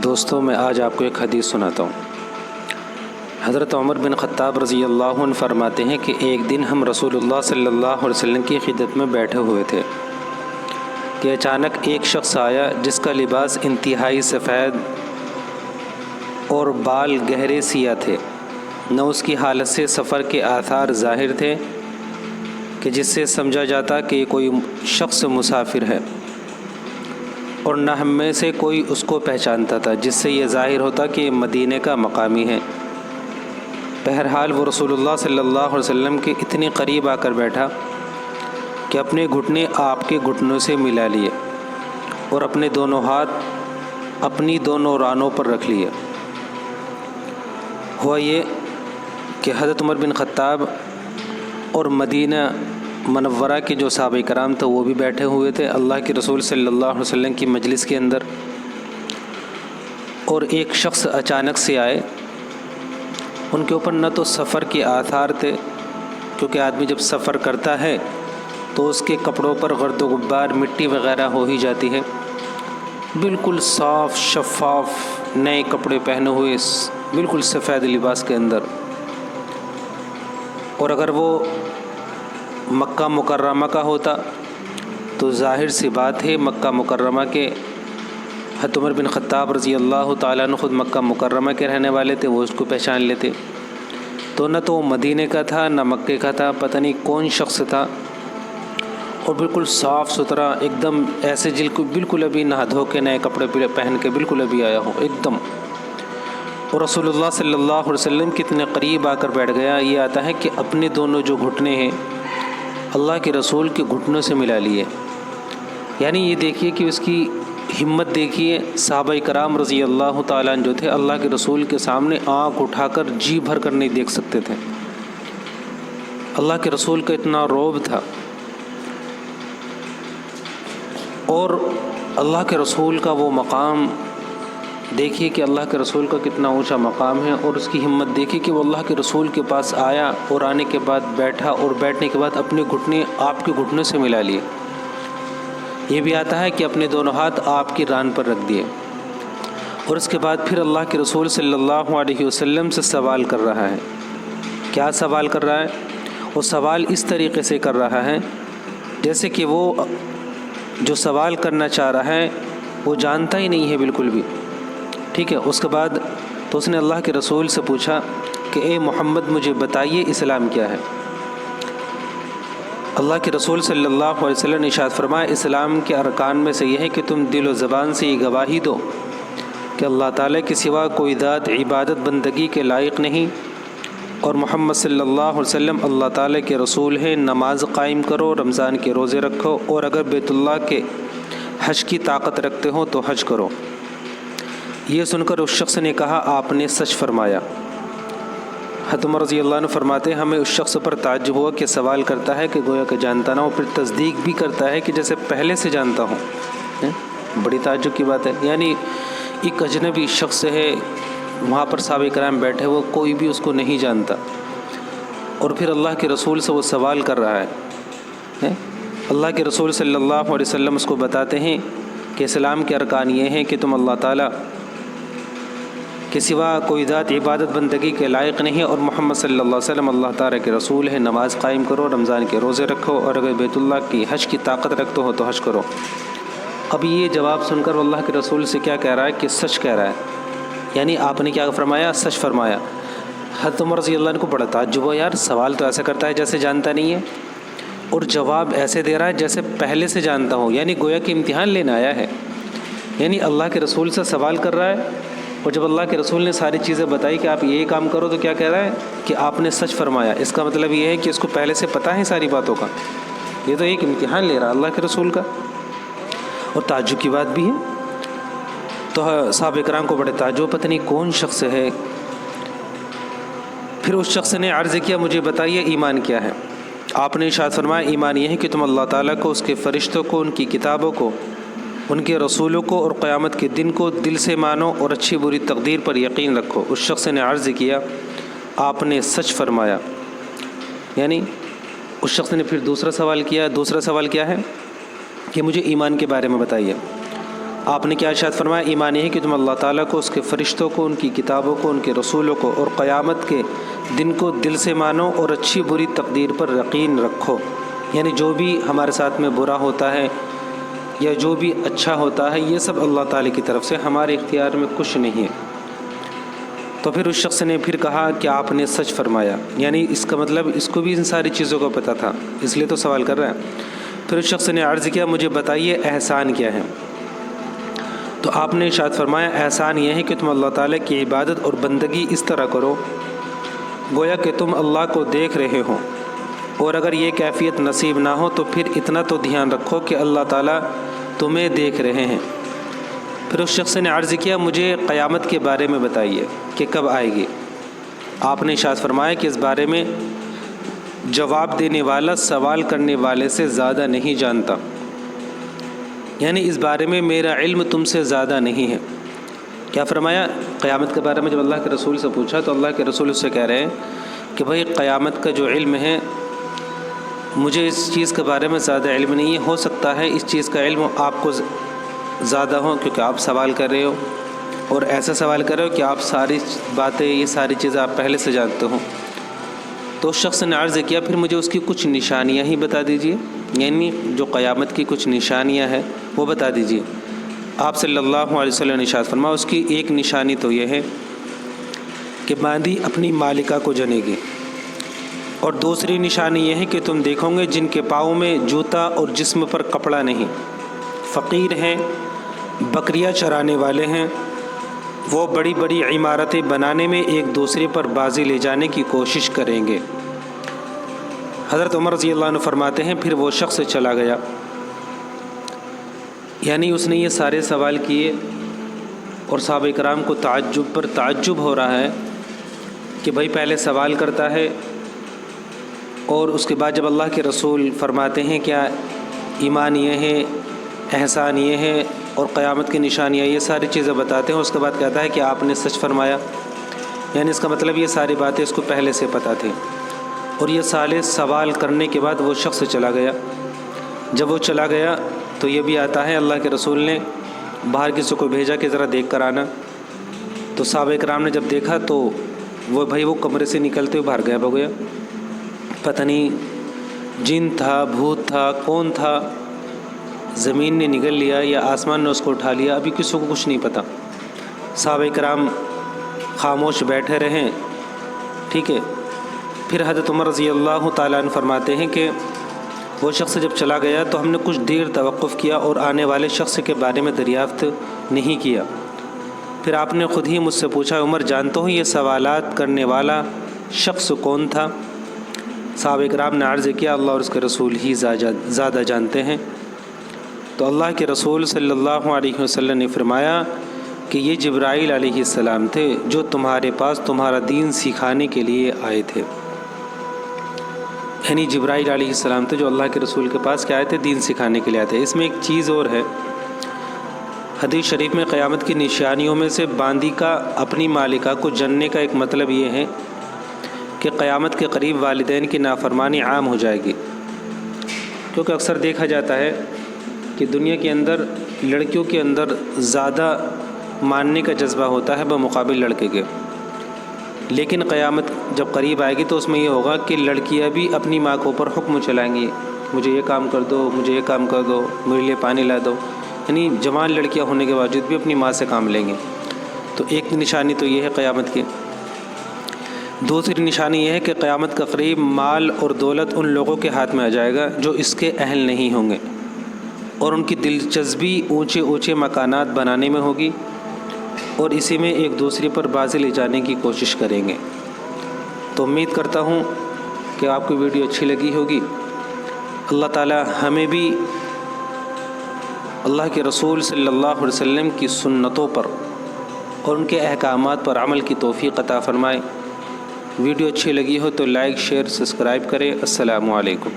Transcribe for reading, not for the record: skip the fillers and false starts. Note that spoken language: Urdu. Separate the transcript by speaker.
Speaker 1: دوستوں، میں آج آپ کو ایک حدیث سناتا ہوں۔ حضرت عمر بن خطاب رضی اللہ عنہ فرماتے ہیں کہ ایک دن ہم رسول اللہ صلی اللہ علیہ وسلم کی خدمت میں بیٹھے ہوئے تھے کہ اچانک ایک شخص آیا جس کا لباس انتہائی سفید اور بال گہرے سیاہ تھے، نہ اس کی حالت سے سفر کے آثار ظاہر تھے کہ جس سے سمجھا جاتا کہ یہ کوئی شخص مسافر ہے، اور نہ ہم میں سے کوئی اس کو پہچانتا تھا جس سے یہ ظاہر ہوتا کہ یہ مدینے کا مقامی ہے۔ بہرحال وہ رسول اللہ صلی اللہ علیہ وسلم کے اتنے قریب آ کر بیٹھا کہ اپنے گھٹنے آپ کے گھٹنوں سے ملا لیے اور اپنے دونوں ہاتھ اپنی دونوں رانوں پر رکھ لیے۔ ہوا یہ کہ حضرت عمر بن خطاب اور مدینہ منورہ کے جو صحابہ کرام تھے وہ بھی بیٹھے ہوئے تھے اللہ کے رسول صلی اللہ علیہ وسلم کی مجلس کے اندر، اور ایک شخص اچانک سے آئے۔ ان کے اوپر نہ تو سفر کے آثار تھے، کیونکہ آدمی جب سفر کرتا ہے تو اس کے کپڑوں پر گرد و غبار مٹی وغیرہ ہو ہی جاتی ہے، بالکل صاف شفاف نئے کپڑے پہنے ہوئے بالکل سفید لباس کے اندر۔ اور اگر وہ مکہ مکرمہ کا ہوتا تو ظاہر سی بات ہے مکہ مکرمہ کے حضرت عمر بن خطاب رضی اللہ تعالیٰ عنہ خود مکہ مکرمہ کے رہنے والے تھے، وہ اس کو پہچان لیتے۔ تو نہ تو وہ مدینے کا تھا نہ مکے کا تھا، پتہ نہیں کون شخص تھا، اور بالکل صاف ستھرا ایک دم، ایسے بالکل ابھی نہا دھو کے نئے کپڑے پہن کے بالکل ابھی آیا ہو ایک دم۔ اور رسول اللہ صلی اللہ علیہ وسلم کتنے قریب آ کر بیٹھ گیا۔ یہ آتا ہے کہ اپنے دونوں جو گھٹنے ہیں اللہ کے رسول کے گھٹنوں سے ملا لیے، یعنی یہ دیکھیے کہ اس کی ہمت دیکھیے۔ صحابہ کرام رضی اللہ تعالیٰ عنہ جو تھے اللہ کے رسول کے سامنے آنکھ اٹھا کر جی بھر کر نہیں دیکھ سکتے تھے، اللہ کے رسول کا اتنا رعب تھا۔ اور اللہ کے رسول کا وہ مقام دیکھیے کہ اللہ کے رسول کا کتنا اونچا مقام ہے، اور اس کی ہمت دیکھیے کہ وہ اللہ کے رسول کے پاس آیا اور آنے کے بعد بیٹھا، اور بیٹھنے کے بعد اپنے گھٹنے آپ کے گھٹنوں سے ملا لیے۔ یہ بھی آتا ہے کہ اپنے دونوں ہاتھ آپ کی ران پر رکھ دیے، اور اس کے بعد پھر اللہ کے رسول صلی اللہ علیہ وسلم سے سوال کر رہا ہے۔ کیا سوال کر رہا ہے؟ وہ سوال اس طریقے سے کر رہا ہے جیسے کہ وہ جو سوال کرنا چاہ رہا ہے وہ جانتا ہی نہیں ہے بالکل بھی، ٹھیک ہے۔ اس کے بعد تو اس نے اللہ کے رسول سے پوچھا کہ اے محمد مجھے بتائیے اسلام کیا ہے۔ اللہ کے رسول صلی اللہ علیہ وسلم نے ارشاد فرمایا اسلام کے ارکان میں سے یہ ہے کہ تم دل و زبان سے یہ گواہی دو کہ اللہ تعالیٰ کے سوا کوئی ذات عبادت بندگی کے لائق نہیں، اور محمد صلی اللہ علیہ وسلم اللہ تعالیٰ کے رسول ہیں۔ نماز قائم کرو، رمضان کے روزے رکھو، اور اگر بیت اللہ کے حج کی طاقت رکھتے ہو تو حج کرو۔ یہ سن کر اس شخص نے کہا آپ نے سچ فرمایا۔ حضرت عمر رضی اللہ عنہ فرماتے ہیں ہمیں اس شخص پر تعجب ہوا کہ سوال کرتا ہے کہ گویا کہ جانتا نہ ہو، پھر تصدیق بھی کرتا ہے کہ جیسے پہلے سے جانتا ہوں۔ بڑی تعجب کی بات ہے، یعنی ایک اجنبی شخص ہے، وہاں پر صحابہ کرام بیٹھے وہ کوئی بھی اس کو نہیں جانتا، اور پھر اللہ کے رسول سے وہ سوال کر رہا ہے۔ اللہ کے رسول صلی اللہ علیہ وسلم اس کو بتاتے ہیں کہ اسلام کے ارکان یہ ہیں کہ تم اللہ تعالیٰ کے سوا کوئی ذات عبادت بندگی کے لائق نہیں، اور محمد صلی اللہ علیہ وسلم اللہ تعالیٰ کے رسول ہیں۔ نماز قائم کرو، رمضان کے روزے رکھو، اور اگر بیت اللہ کی حج کی طاقت رکھتے ہو تو حج کرو۔ اب یہ جواب سن کر اللہ کے رسول سے کیا کہہ رہا ہے کہ سچ کہہ رہا ہے، یعنی آپ نے کیا فرمایا؟ سچ فرمایا۔ حضرت عمر رضی اللہ عنہ کو بڑا تعجب ہوا، یار سوال تو ایسا کرتا ہے جیسے جانتا نہیں ہے، اور جواب ایسے دے رہا ہے جیسے پہلے سے جانتا ہو، یعنی گویا کہ امتحان لینے آیا ہے۔ یعنی اللہ کے رسول سے سوال کر رہا ہے، اور جب اللہ کے رسول نے ساری چیزیں بتائی کہ آپ یہ کام کرو تو کیا کہہ رہا ہے کہ آپ نے سچ فرمایا۔ اس کا مطلب یہ ہے کہ اس کو پہلے سے پتہ ہے ساری باتوں کا، یہ تو ایک امتحان لے رہا اللہ کے رسول کا، اور تعجب کی بات بھی ہے۔ تو صحابہ کرام کو بڑے تعجب، پتہ نہیں کون شخص ہے۔ پھر اس شخص نے عرض کیا مجھے بتائیے ایمان کیا ہے۔ آپ نے ارشاد فرمایا ایمان یہ ہے کہ تم اللہ تعالیٰ کو، اس کے فرشتوں کو، ان کی کتابوں کو، ان کے رسولوں کو اور قیامت کے دن کو دل سے مانو، اور اچھی بری تقدیر پر یقین رکھو۔ اس شخص نے عرض کیا آپ نے سچ فرمایا، یعنی اس شخص نے پھر دوسرا سوال کیا۔ دوسرا سوال کیا ہے کہ مجھے ایمان کے بارے میں بتائیے۔ آپ نے کیا ارشاد فرمایا؟ ایمان یہ ہے کہ تم اللہ تعالیٰ کو، اس کے فرشتوں کو، ان کی کتابوں کو، ان کے رسولوں کو اور قیامت کے دن کو دل سے مانو اور اچھی بری تقدیر پر یقین رکھو۔ یعنی جو بھی ہمارے ساتھ میں برا ہوتا ہے یا جو بھی اچھا ہوتا ہے، یہ سب اللہ تعالیٰ کی طرف سے، ہمارے اختیار میں کچھ نہیں ہے۔ تو پھر اس شخص نے پھر کہا کہ آپ نے سچ فرمایا، یعنی اس کا مطلب اس کو بھی ان ساری چیزوں کا پتہ تھا، اس لیے تو سوال کر رہا ہے۔ پھر اس شخص نے عرض کیا مجھے بتائیے احسان کیا ہے؟ تو آپ نے ارشاد فرمایا احسان یہ ہے کہ تم اللہ تعالیٰ کی عبادت اور بندگی اس طرح کرو گویا کہ تم اللہ کو دیکھ رہے ہو، اور اگر یہ کیفیت نصیب نہ ہو تو پھر اتنا تو دھیان رکھو کہ اللہ تعالیٰ تمہیں دیکھ رہے ہیں۔ پھر اس شخص نے عرض کیا مجھے قیامت کے بارے میں بتائیے کہ کب آئے گی؟ آپ نے ارشاد فرمایا کہ اس بارے میں جواب دینے والا سوال کرنے والے سے زیادہ نہیں جانتا، یعنی اس بارے میں میرا علم تم سے زیادہ نہیں ہے۔ کیا فرمایا؟ قیامت کے بارے میں جب اللہ کے رسول سے پوچھا تو اللہ کے رسول اس سے کہہ رہے ہیں کہ بھائی قیامت کا جو علم ہے مجھے اس چیز کے بارے میں زیادہ علم نہیں ہے، ہو سکتا ہے اس چیز کا علم آپ کو زیادہ ہو کیونکہ آپ سوال کر رہے ہو، اور ایسا سوال کر رہے ہو کہ آپ ساری باتیں، یہ ساری چیزیں آپ پہلے سے جانتے ہو۔ تو اس شخص نے عرض کیا پھر مجھے اس کی کچھ نشانیاں ہی بتا دیجیے، یعنی جو قیامت کی کچھ نشانیاں ہیں وہ بتا دیجیے۔ آپ صلی اللہ علیہ وسلم نے ارشاد فرمایا اس کی ایک نشانی تو یہ ہے کہ باندی اپنی مالکہ کو جنے گی، اور دوسری نشانی یہ ہے کہ تم دیکھو گے جن کے پاؤں میں جوتا اور جسم پر کپڑا نہیں، فقیر ہیں، بکریاں چرانے والے ہیں، وہ بڑی بڑی عمارتیں بنانے میں ایک دوسرے پر بازی لے جانے کی کوشش کریں گے۔ حضرت عمر رضی اللہ عنہ فرماتے ہیں پھر وہ شخص چلا گیا، یعنی اس نے یہ سارے سوال کیے اور صحابہ کرام کو تعجب پر تعجب ہو رہا ہے کہ بھائی پہلے سوال کرتا ہے اور اس کے بعد جب اللہ کے رسول فرماتے ہیں کیا ایمان یہ ہے، احسان یہ ہے اور قیامت کی نشانیاں، یہ ساری چیزیں بتاتے ہیں، اس کے بعد کہتا ہے کہ آپ نے سچ فرمایا، یعنی اس کا مطلب یہ ساری باتیں اس کو پہلے سے پتہ تھیں۔ اور یہ سارے سوال کرنے کے بعد وہ شخص چلا گیا۔ جب وہ چلا گیا تو یہ بھی آتا ہے اللہ کے رسول نے باہر کسی کو بھیجا کہ ذرا دیکھ کر آنا، تو صحابہ کرام نے جب دیکھا تو وہ کمرے سے نکلتے ہوئے باہر غائب ہو گیا۔ پتہ نہیں جن تھا، بھوت تھا، کون تھا، زمین نے نگل لیا یا آسمان نے اس کو اٹھا لیا، ابھی کسی کو کچھ نہیں پتہ۔ صحابہ کرام خاموش بیٹھے رہیں، ٹھیک ہے۔ پھر حضرت عمر رضی اللہ تعالیٰ عنہ فرماتے ہیں کہ وہ شخص جب چلا گیا تو ہم نے کچھ دیر توقف کیا اور آنے والے شخص کے بارے میں دریافت نہیں کیا۔ پھر آپ نے خود ہی مجھ سے پوچھا عمر جانتے ہو یہ سوالات کرنے والا شخص کون تھا؟ صحابہ کرام نے عرض کیا اللہ اور اس کے رسول ہی زیادہ جانتے ہیں۔ تو اللہ کے رسول صلی اللہ علیہ وسلم نے فرمایا کہ یہ جبرائیل علیہ السلام تھے جو تمہارے پاس تمہارا دین سکھانے کے لیے آئے تھے، یعنی جبرائیل علیہ السلام تھے جو اللہ کے رسول کے پاس کیا آئے تھے؟ دین سکھانے کے لیے آئے تھے۔ اس میں ایک چیز اور ہے، حدیث شریف میں قیامت کی نشانیوں میں سے باندی کا اپنی مالکہ کو جننے کا ایک مطلب یہ ہے کہ قیامت کے قریب والدین کی نافرمانی عام ہو جائے گی، کیونکہ اکثر دیکھا جاتا ہے کہ دنیا کے اندر لڑکیوں کے اندر زیادہ ماننے کا جذبہ ہوتا ہے بمقابل لڑکے کے، لیکن قیامت جب قریب آئے گی تو اس میں یہ ہوگا کہ لڑکیاں بھی اپنی ماں کے اوپر حکم چلائیں گی، مجھے یہ کام کر دو، مجھے یہ کام کر دو، میرے لیے پانی لا دو، یعنی جوان لڑکیاں ہونے کے باوجود بھی اپنی ماں سے کام لیں گے۔ تو ایک نشانی تو یہ ہے قیامت کی۔ دوسری نشانی یہ ہے کہ قیامت کا قریب مال اور دولت ان لوگوں کے ہاتھ میں آ جائے گا جو اس کے اہل نہیں ہوں گے، اور ان کی دلچسپی اونچے اونچے مکانات بنانے میں ہوگی، اور اسی میں ایک دوسرے پر بازی لے جانے کی کوشش کریں گے۔ تو امید کرتا ہوں کہ آپ کو ویڈیو اچھی لگی ہوگی۔ اللہ تعالی ہمیں بھی اللہ کے رسول صلی اللہ علیہ وسلم کی سنتوں پر اور ان کے احکامات پر عمل کی توفیق عطا فرمائے۔ ویڈیو اچھی لگی ہو تو لائک، شیئر، سبسکرائب کریں۔ السلام علیکم۔